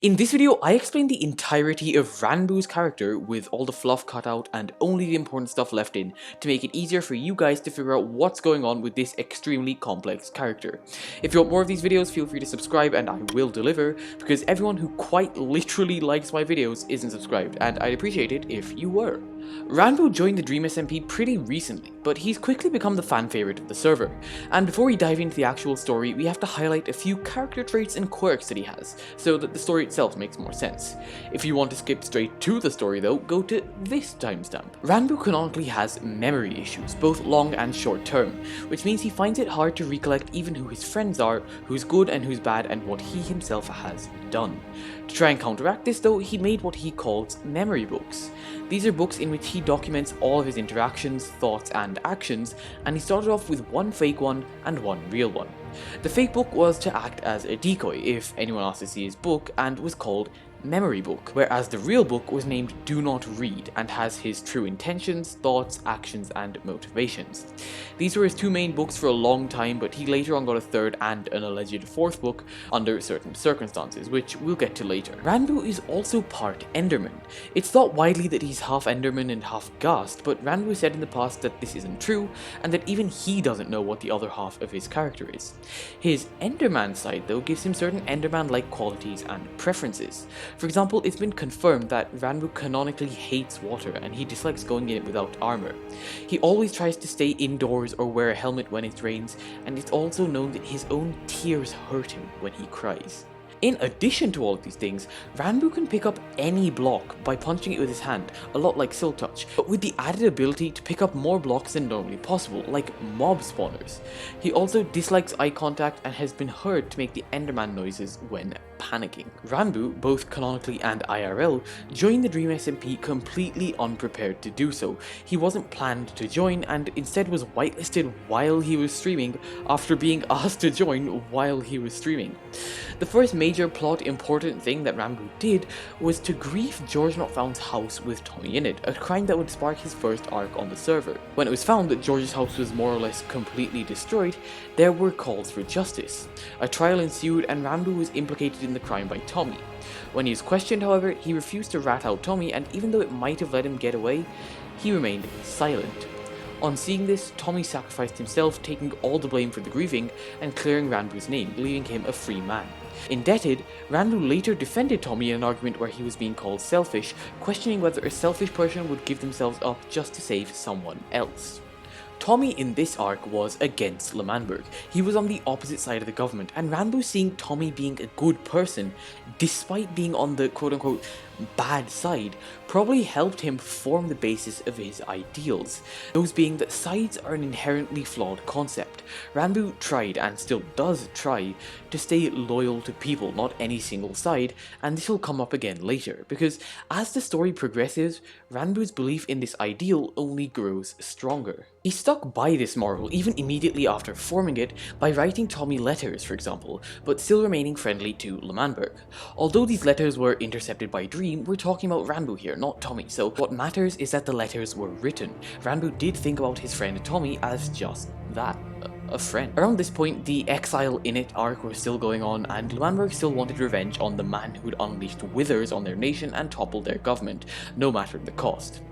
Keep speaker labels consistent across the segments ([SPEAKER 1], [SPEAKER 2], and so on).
[SPEAKER 1] In this video, I explain the entirety of Ranboo's character with all the fluff cut out and only the important stuff left in to make it easier for you guys to figure out what's going on with this extremely complex character. If you want more of these videos, feel free to subscribe and I will deliver, because everyone who quite literally likes my videos isn't subscribed, and I'd appreciate it if you were. Ranboo joined the Dream SMP pretty recently, but he's quickly become the fan favorite of the server, and before we dive into the actual story, we have to highlight a few character traits and quirks that he has, so that the story itself makes more sense. If you want to skip straight to the story though, go to this timestamp. Ranboo canonically has memory issues, both long and short term, which means he finds it hard to recollect even who his friends are, who's good and who's bad, and what he himself has done. To try and counteract this though, he made what he calls memory books. These are books in which he documents all of his interactions, thoughts, and actions, and he started off with one fake one and one real one. The fake book was to act as a decoy if anyone asked to see his book, and was called Memory Book, whereas the real book was named Do Not Read and has his true intentions, thoughts, actions, and motivations. These were his two main books for a long time, but he later on got a third and an alleged fourth book under certain circumstances, which we'll get to later. Ranboo is also part Enderman. It's thought widely that he's half Enderman and half Ghast, but Ranboo said in the past that this isn't true, and that even he doesn't know what the other half of his character is. His Enderman side though gives him certain Enderman-like qualities and preferences. For example, it's been confirmed that Ranboo canonically hates water and he dislikes going in it without armor. He always tries to stay indoors or wear a helmet when it rains, and it's also known that his own tears hurt him when he cries. In addition to all of these things, Ranboo can pick up any block by punching it with his hand, a lot like Silk Touch, but with the added ability to pick up more blocks than normally possible, like mob spawners. He also dislikes eye contact and has been heard to make the Enderman noises when panicking. Ranboo, both canonically and IRL, joined the Dream SMP completely unprepared to do so. He wasn't planned to join and instead was whitelisted while he was streaming after being asked to join while he was streaming. The first major plot important thing that Ranboo did was to grief George Not Found's house with Tommy in it, a crime that would spark his first arc on the server. When it was found that George's house was more or less completely destroyed, there were calls for justice. A trial ensued and Ranboo was implicated in the crime by Tommy. When he was questioned, however, he refused to rat out Tommy, and even though it might have let him get away, he remained silent. On seeing this, Tommy sacrificed himself, taking all the blame for the grieving and clearing Ranboo's name, leaving him a free man. Indebted, Ranboo later defended Tommy in an argument where he was being called selfish, questioning whether a selfish person would give themselves up just to save someone else. Tommy in this arc was against L'Manberg. He was on the opposite side of the government, and Ranboo seeing Tommy being a good person, despite being on the quote-unquote bad side, probably helped him form the basis of his ideals, those being that sides are an inherently flawed concept. Ranboo tried, and still does try, to stay loyal to people, not any single side, and this will come up again later, because as the story progresses, Ranboo's belief in this ideal only grows stronger. He stuck by this moral even immediately after forming it by writing Tommy letters, for example, but still remaining friendly to L'Manberg. Although these letters were intercepted by Dream, we're talking about Ranboo here, not Tommy, so what matters is that the letters were written. Ranboo did think about his friend Tommy as just that. A friend. Around this point, the Exile in It arc was still going on, and L'Manberg still wanted revenge on the man who'd unleashed withers on their nation and toppled their government, no matter the cost.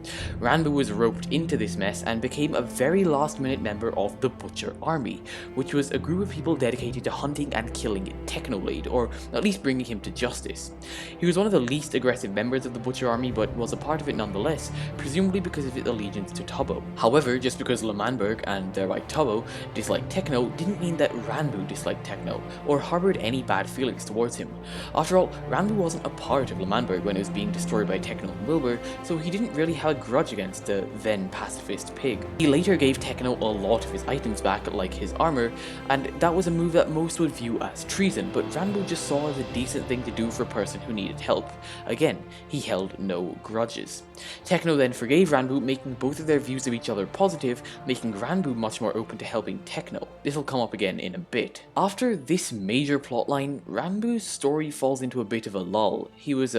[SPEAKER 1] Ranboo was roped into this mess and became a very last-minute member of the Butcher Army, which was a group of people dedicated to hunting and killing Technoblade, or at least bringing him to justice. He was one of the least aggressive members of the Butcher Army, but was a part of it nonetheless, presumably because of his allegiance to Tubbo. However, just because L'Manberg, and thereby Tubbo, disliked Techno didn't mean that Ranboo disliked Techno, or harbored any bad feelings towards him. After all, Ranboo wasn't a part of L'Manberg when it was being destroyed by Techno and Wilbur, so he didn't really have a grudge against the then pacifist pig. He later gave Techno a lot of his items back, like his armor, and that was a move that most would view as treason, but Ranboo just saw as a decent thing to do for a person who needed help. Again, he held no grudges. Techno then forgave Ranboo, making both of their views of each other positive, making Ranboo much more open to helping Techno. This will come up again in a bit. After this major plotline, Ranboo's story falls into a bit of a lull. He was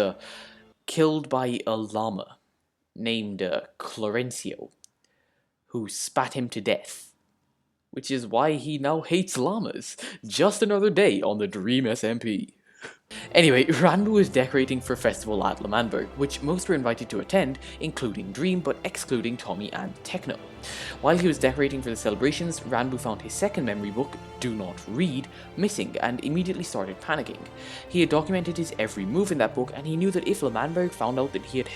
[SPEAKER 1] killed by a llama named Clarencio, who spat him to death, which is why he now hates llamas. Just another day on the Dream SMP. Anyway, Ranboo was decorating for a festival at L'Manberg, which most were invited to attend, including Dream, but excluding Tommy and Techno. While he was decorating for the celebrations, Ranboo found his second memory book, Do Not Read, missing and immediately started panicking. He had documented his every move in that book, and he knew that if L'Manberg found out that he had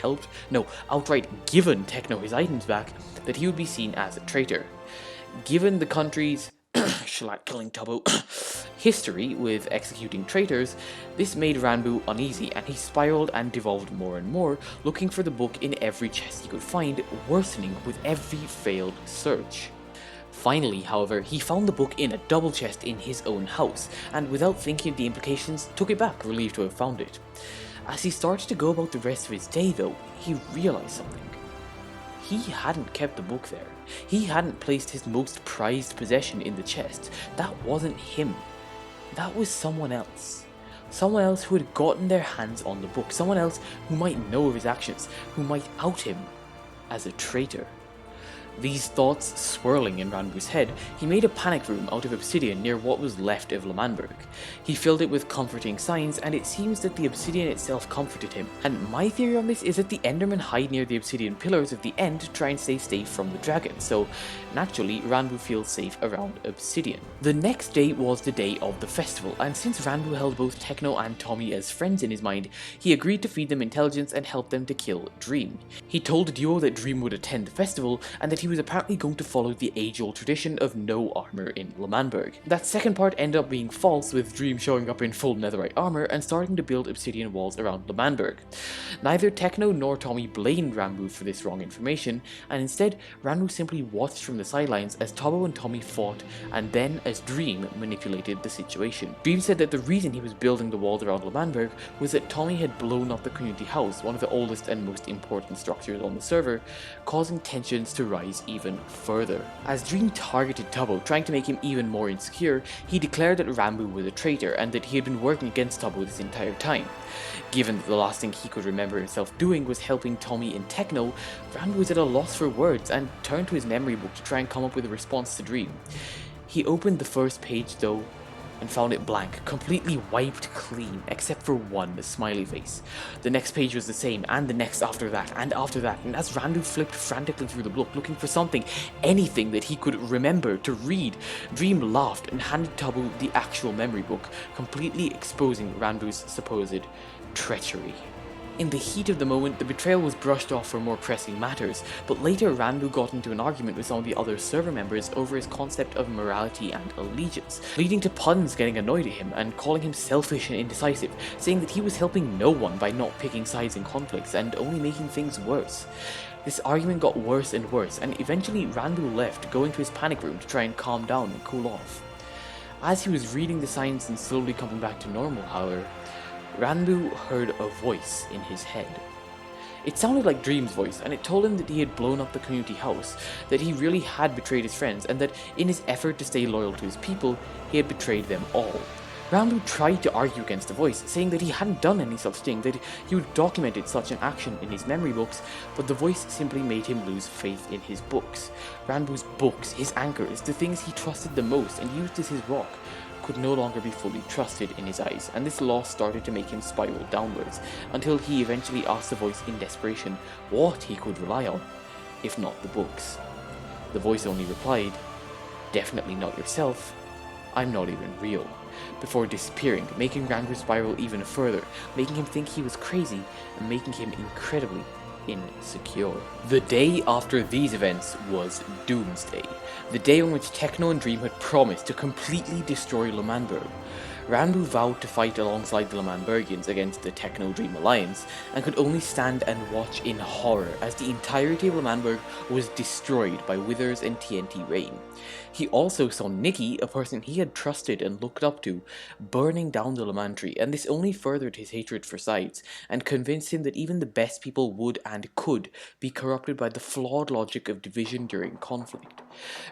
[SPEAKER 1] outright given Techno his items back, that he would be seen as a traitor. Given the country's shellac killing Tubbo history with executing traitors, this made Ranboo uneasy, and he spiraled and devolved more and more, looking for the book in every chest he could find, worsening with every failed search. Finally, however, he found the book in a double chest in his own house, and without thinking of the implications, took it back, relieved to have found it. As he started to go about the rest of his day, though, he realized something. He hadn't kept the book there. He hadn't placed his most prized possession in the chest. That wasn't him. That was someone else. Someone else who had gotten their hands on the book. Someone else who might know of his actions, who might out him as a traitor. These thoughts swirling in Ranboo's head, he made a panic room out of obsidian near what was left of L'Manberg. He filled it with comforting signs, and it seems that the obsidian itself comforted him. And my theory on this is that the Endermen hide near the obsidian pillars of the end to try and stay safe from the dragon, so naturally Ranboo feels safe around obsidian. The next day was the day of the festival, and since Ranboo held both Techno and Tommy as friends in his mind, he agreed to feed them intelligence and help them to kill Dream. He told the duo that Dream would attend the festival, and that he was apparently going to follow the age-old tradition of no armor in L'Manberg. That second part ended up being false, with Dream showing up in full netherite armor and starting to build obsidian walls around L'Manberg. Neither Techno nor Tommy blamed Ranboo for this wrong information, and instead Ranboo simply watched from the sidelines as Tubbo and Tommy fought, and then as Dream manipulated the situation. Dream said that the reason he was building the walls around L'Manberg was that Tommy had blown up the community house, one of the oldest and most important structures on the server, causing tensions to rise even further. As Dream targeted Tubbo, trying to make him even more insecure, he declared that Ranboo was a traitor and that he had been working against Tubbo this entire time. Given that the last thing he could remember himself doing was helping Tommy and Techno, Ranboo was at a loss for words and turned to his memory book to try and come up with a response to Dream. He opened the first page though, and found it blank, completely wiped clean, except for one smiley face. The next page was the same, and the next after that, and as Ranboo flipped frantically through the book, looking for something, anything that he could remember to read, Dream laughed and handed Tubbo the actual memory book, completely exposing Ranboo's supposed treachery. In the heat of the moment, the betrayal was brushed off for more pressing matters, but later Ranboo got into an argument with some of the other server members over his concept of morality and allegiance, leading to puns getting annoyed at him and calling him selfish and indecisive, saying that he was helping no one by not picking sides in conflicts and only making things worse. This argument got worse and worse, and eventually Ranboo left, going to his panic room to try and calm down and cool off. As he was reading the signs and slowly coming back to normal, however, Ranboo heard a voice in his head. It sounded like Dream's voice, and it told him that he had blown up the community house, that he really had betrayed his friends, and that in his effort to stay loyal to his people, he had betrayed them all. Ranboo tried to argue against the voice, saying that he hadn't done any such thing, that he had documented such an action in his memory books, but the voice simply made him lose faith in his books. Ranboo's books, his anchors, the things he trusted the most and used as his rock, could no longer be fully trusted in his eyes, and this loss started to make him spiral downwards, until he eventually asked the voice in desperation what he could rely on, if not the books. The voice only replied, "Definitely not yourself. I'm not even real," before disappearing, making Ranboo spiral even further, making him think he was crazy, and making him incredibly insecure. The day after these events was Doomsday, the day on which Techno and Dream had promised to completely destroy L'Manberg. Ranboo vowed to fight alongside the L'Manbergians against the Techno-Dream alliance, and could only stand and watch in horror as the entirety of L'Manberg was destroyed by withers and TNT rain. He also saw Nikki, a person he had trusted and looked up to, burning down the L'Man-tree, and this only furthered his hatred for Sides, and convinced him that even the best people would and could be corrupted by the flawed logic of division during conflict.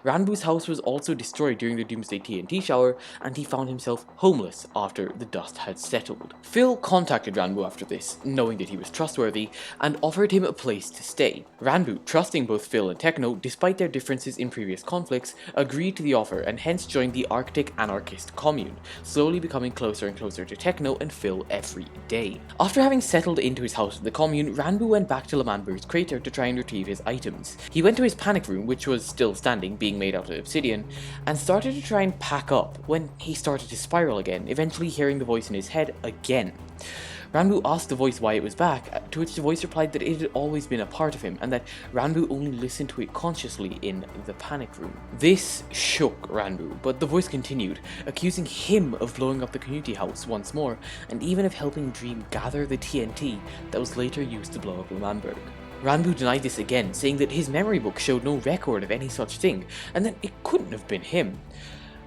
[SPEAKER 1] Ranboo's house was also destroyed during the Doomsday TNT shower, and he found himself homeless harmless after the dust had settled. Phil contacted Ranboo after this, knowing that he was trustworthy, and offered him a place to stay. Ranboo, trusting both Phil and Techno despite their differences in previous conflicts, agreed to the offer and hence joined the Arctic Anarchist Commune, slowly becoming closer and closer to Techno and Phil every day. After having settled into his house at the Commune, Ranboo went back to L'Manberg's crater to try and retrieve his items. He went to his panic room, which was still standing, being made out of obsidian, and started to try and pack up when he started to spiral again, eventually hearing the voice in his head again. Ranboo asked the voice why it was back, to which the voice replied that it had always been a part of him, and that Ranboo only listened to it consciously in the panic room. This shook Ranboo, but the voice continued, accusing him of blowing up the community house once more, and even of helping Dream gather the TNT that was later used to blow up L'Manberg. Ranboo denied this again, saying that his memory book showed no record of any such thing, and that it couldn't have been him.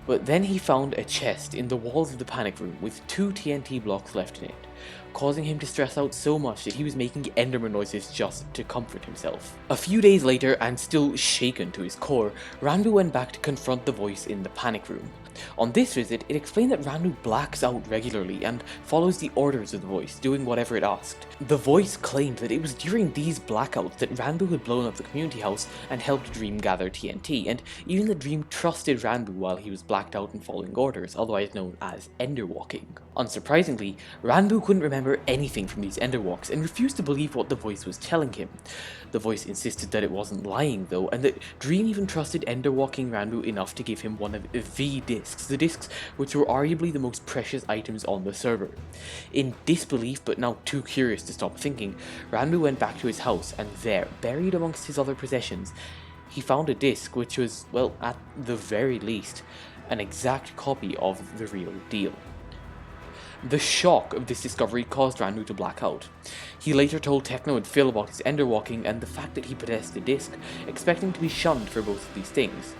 [SPEAKER 1] But then he found a chest in the walls of the panic room with 2 TNT blocks left in it, causing him to stress out so much that he was making Enderman noises just to comfort himself. A few days later, and still shaken to his core, Ranboo went back to confront the voice in the panic room. On this visit, it explained that Ranboo blacks out regularly and follows the orders of the voice, doing whatever it asked. The voice claimed that it was during these blackouts that Ranboo had blown up the community house and helped Dream gather TNT, and even that Dream trusted Ranboo while he was blacked out and following orders, otherwise known as Enderwalking. Unsurprisingly, Ranboo couldn't remember anything from these Enderwalks and refused to believe what the voice was telling him. The voice insisted that it wasn't lying though, and that Dream even trusted Enderwalking Ranboo enough to give him one of the discs which were arguably the most precious items on the server. In disbelief but now too curious to stop thinking, Ranboo went back to his house, and there, buried amongst his other possessions, he found a disc which was, well, at the very least, an exact copy of the real deal. The shock of this discovery caused Ranboo to black out. He later told Techno and Phil about his enderwalking and the fact that he possessed the disc, expecting to be shunned for both of these things.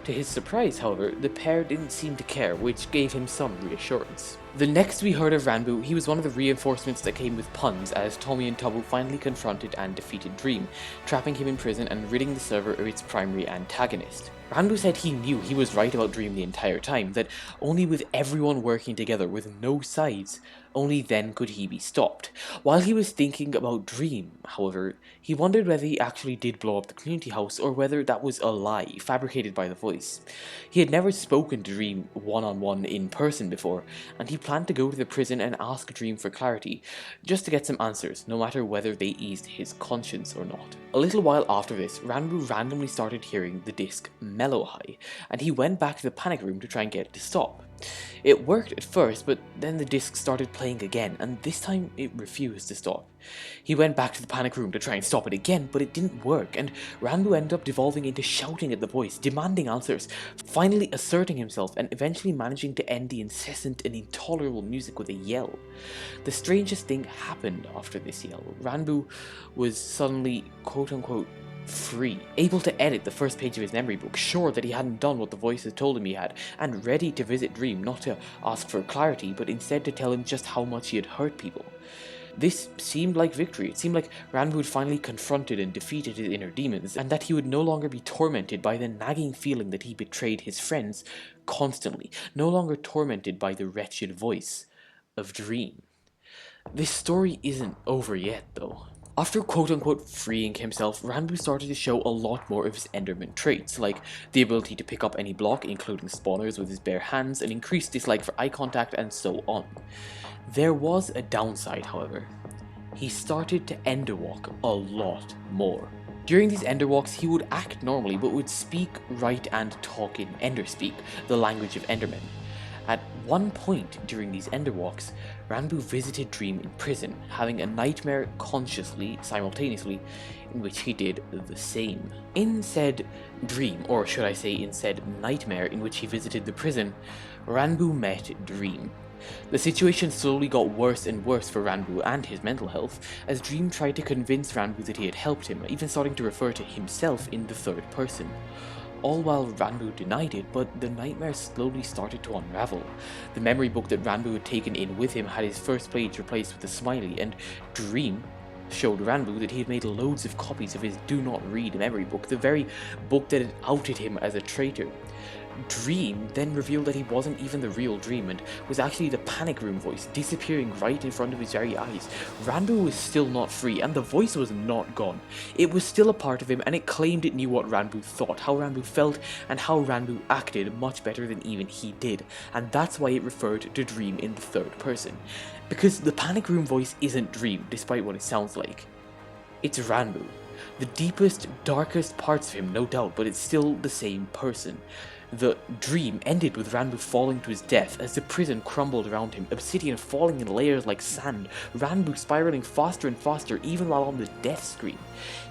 [SPEAKER 1] To his surprise, however, the pair didn't seem to care, which gave him some reassurance. The next we heard of Ranboo, he was one of the reinforcements that came with puns as Tommy and Tubbo finally confronted and defeated Dream, trapping him in prison and ridding the server of its primary antagonist. Ranboo said he knew he was right about Dream the entire time, that only with everyone working together with no sides, only then could he be stopped. While he was thinking about Dream, however, he wondered whether he actually did blow up the community house or whether that was a lie fabricated by the voice. He had never spoken to Dream one-on-one in person before, and he planned to go to the prison and ask Dream for clarity, just to get some answers, no matter whether they eased his conscience or not. A little while after this, Ranboo randomly started hearing the disc Mellow High, and he went back to the panic room to try and get it to stop. It worked at first, but then the disc started playing again, and this time it refused to stop. He went back to the panic room to try and stop it again, but it didn't work, and Ranboo ended up devolving into shouting at the voice, demanding answers, finally asserting himself and eventually managing to end the incessant and intolerable music with a yell. The strangest thing happened after this yell. Ranboo was suddenly, quote-unquote, free, able to edit the first page of his memory book, sure that he hadn't done what the voice had told him he had, and ready to visit Dream, not to ask for clarity, but instead to tell him just how much he had hurt people. This seemed like victory. It seemed like Ranboo had finally confronted and defeated his inner demons, and that he would no longer be tormented by the nagging feeling that he betrayed his friends constantly, no longer tormented by the wretched voice of Dream. This story isn't over yet, though. After quote-unquote freeing himself, Ranboo started to show a lot more of his Enderman traits, like the ability to pick up any block, including spawners, with his bare hands, an increased dislike for eye contact, and so on. There was a downside, however. He started to enderwalk a lot more. During these enderwalks, he would act normally, but would speak, write, and talk in Enderspeak, the language of Endermen. At one point during these enderwalks, Ranboo visited Dream in prison, having a nightmare consciously, simultaneously, in which he did the same. In said dream, or should I say in said nightmare in which he visited the prison, Ranboo met Dream. The situation slowly got worse and worse for Ranboo and his mental health, as Dream tried to convince Ranboo that he had helped him, even starting to refer to himself in the third person. All while Ranboo denied it, but the nightmare slowly started to unravel. The memory book that Ranboo had taken in with him had his first page replaced with a smiley, and Dream showed Ranboo that he had made loads of copies of his do not read memory book, the very book that had outed him as a traitor. Dream then revealed that he wasn't even the real Dream and was actually the panic room voice disappearing right in front of his very eyes. Ranboo was still not free and the voice was not gone. It was still a part of him and it claimed it knew what Ranboo thought, how Ranboo felt and how Ranboo acted much better than even he did, and that's why it referred to Dream in the third person. Because the panic room voice isn't Dream despite what it sounds like. It's Ranboo. The deepest, darkest parts of him, no doubt, but it's still the same person. The dream ended with Ranboo falling to his death as the prison crumbled around him, obsidian falling in layers like sand, Ranboo spiraling faster and faster even while on the death screen.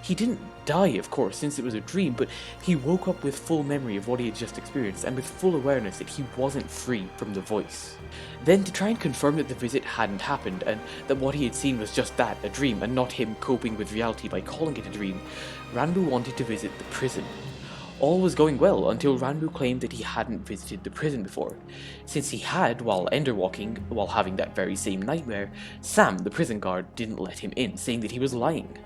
[SPEAKER 1] He didn't die, of course, since it was a dream, but he woke up with full memory of what he had just experienced and with full awareness that he wasn't free from the voice. Then, to try and confirm that the visit hadn't happened and that what he had seen was just that, a dream, and not him coping with reality by calling it a dream, Ranboo wanted to visit the prison. All was going well until Ranboo claimed that he hadn't visited the prison before. Since he had, while enderwalking, while having that very same nightmare, Sam, the prison guard, didn't let him in, saying that he was lying.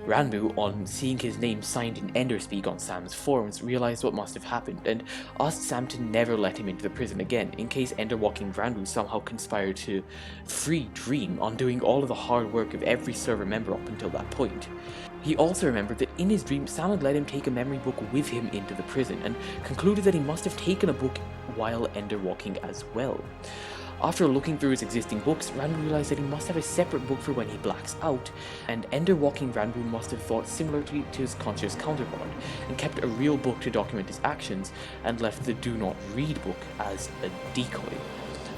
[SPEAKER 1] Ranboo, on seeing his name signed in Enderspeak on Sam's forms, realized what must have happened, and asked Sam to never let him into the prison again, in case Enderwalking Ranboo somehow conspired to free Dream, undoing all of the hard work of every server member up until that point. He also remembered that in his dream, Sam had let him take a memory book with him into the prison, and concluded that he must have taken a book while enderwalking as well. After looking through his existing books, Ranboo realized that he must have a separate book for when he blacks out, and enderwalking Ranboo must have thought similarly to his conscious counterpart, and kept a real book to document his actions, and left the do not read book as a decoy.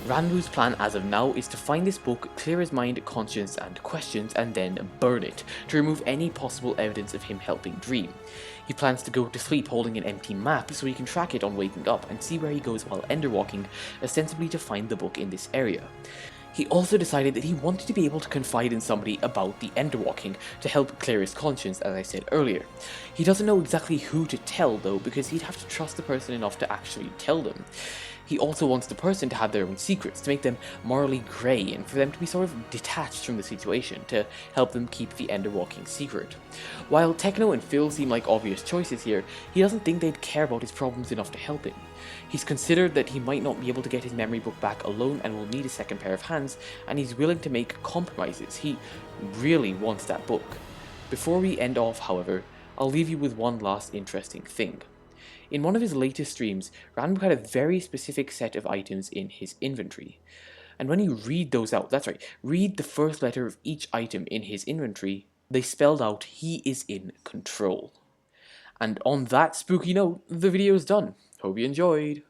[SPEAKER 1] Ranboo's plan as of now is to find this book, clear his mind, conscience and questions, and then burn it, to remove any possible evidence of him helping Dream. He plans to go to sleep holding an empty map so he can track it on waking up and see where he goes while enderwalking, ostensibly to find the book in this area. He also decided that he wanted to be able to confide in somebody about the enderwalking to help clear his conscience, as I said earlier. He doesn't know exactly who to tell though, because he'd have to trust the person enough to actually tell them. He also wants the person to have their own secrets, to make them morally grey and for them to be sort of detached from the situation, to help them keep the enderwalking secret. While Techno and Phil seem like obvious choices here, he doesn't think they'd care about his problems enough to help him. He's considered that he might not be able to get his memory book back alone and will need a second pair of hands, and he's willing to make compromises. He really wants that book. Before we end off, however, I'll leave you with one last interesting thing. In one of his latest streams, Ranboo had a very specific set of items in his inventory. And when you read those out, that's right, read the first letter of each item in his inventory, they spelled out he is in control. And on that spooky note, the video is done. Hope you enjoyed.